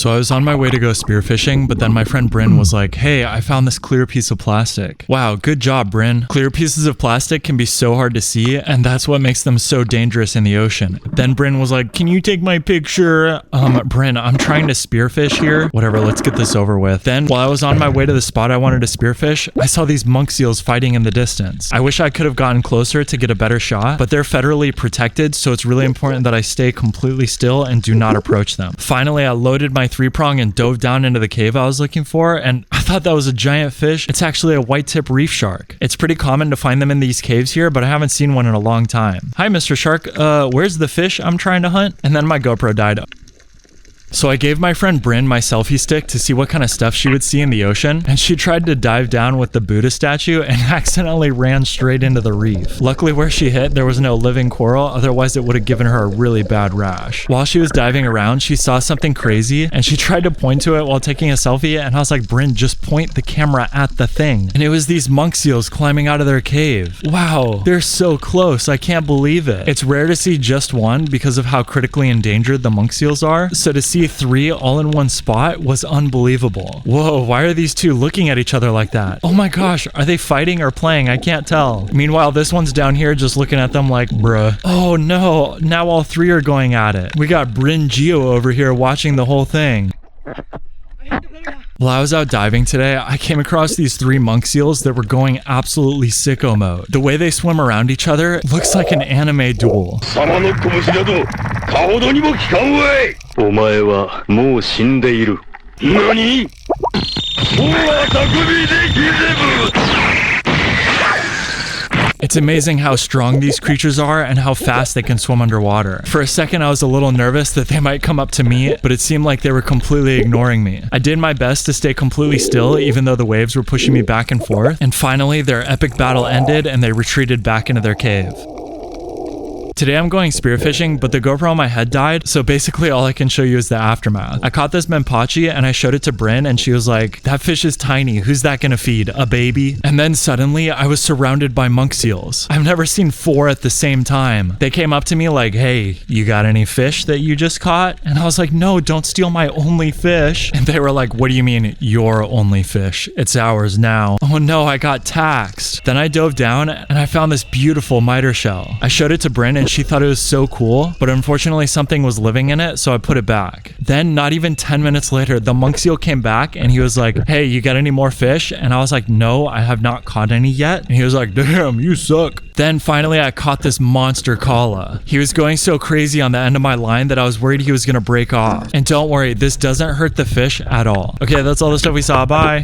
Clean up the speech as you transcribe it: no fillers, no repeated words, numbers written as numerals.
So I was on my way to go spearfishing, but then my friend Bryn was like, hey, I found this clear piece of plastic. Wow, good job, Bryn. Clear pieces of plastic can be so hard to see, and that's what makes them so dangerous in the ocean. Then Bryn was like, can you take my picture? Bryn, I'm trying to spearfish here. Whatever, let's get this over with. Then, while I was on my way to the spot I wanted to spearfish, I saw these monk seals fighting in the distance. I wish I could have gotten closer to get a better shot, but they're federally protected, so it's really important that I stay completely still and do not approach them. Finally, I loaded my 3-prong and dove down into the cave I was looking for, and I thought that was a giant fish. It's actually a white-tip reef shark. It's pretty common to find them in these caves here, but I haven't seen one in a long time. Hi, Mr. Shark. Where's the fish I'm trying to hunt? And then my GoPro died. So I gave my friend Bryn my selfie stick to see what kind of stuff she would see in the ocean, and she tried to dive down with the Buddha statue and accidentally ran straight into the reef. Luckily where she hit, there was no living coral, otherwise it would have given her a really bad rash. While she was diving around, she saw something crazy, and she tried to point to it while taking a selfie, and I was like, Bryn, just point the camera at the thing. And it was these monk seals climbing out of their cave. Wow, they're so close, I can't believe it. It's rare to see just one because of how critically endangered the monk seals are, so to see 3 all in one spot was unbelievable. Whoa, why are these two looking at each other like that? Oh my gosh, are they fighting or playing? I can't tell. Meanwhile, this one's down here just looking at them like, bruh. Oh no, now all 3 are going at it. We got Bryn Geo over here watching the whole thing. While I was out diving today, I came across these 3 monk seals that were going absolutely sicko mode. The way they swim around each other looks like an anime duel. It's amazing how strong these creatures are and how fast they can swim underwater. For a second, I was a little nervous that they might come up to me, but it seemed like they were completely ignoring me. I did my best to stay completely still, even though the waves were pushing me back and forth. And finally, their epic battle ended and they retreated back into their cave. Today I'm going spearfishing, but the GoPro on my head died, so basically all I can show you is the aftermath. I caught this Menpachi and I showed it to Bryn and she was like, that fish is tiny, who's that gonna feed? A baby? And then suddenly I was surrounded by monk seals. I've never seen 4 at the same time. They came up to me like, hey, you got any fish that you just caught? And I was like, no, don't steal my only fish. And they were like, what do you mean your only fish? It's ours now. Oh no, I got taxed. Then I dove down and I found this beautiful miter shell. I showed it to Bryn and she thought it was so cool, but unfortunately something was living in it, so I put it back. Then not even 10 minutes later, the monk seal came back and he was like, hey, you got any more fish? And I was like, no, I have not caught any yet. And he was like, damn, you suck. Then finally I caught this monster kala. He was going so crazy on the end of my line that I was worried he was gonna break off. And don't worry, this doesn't hurt the fish at all. Okay, that's all the stuff we saw. Bye.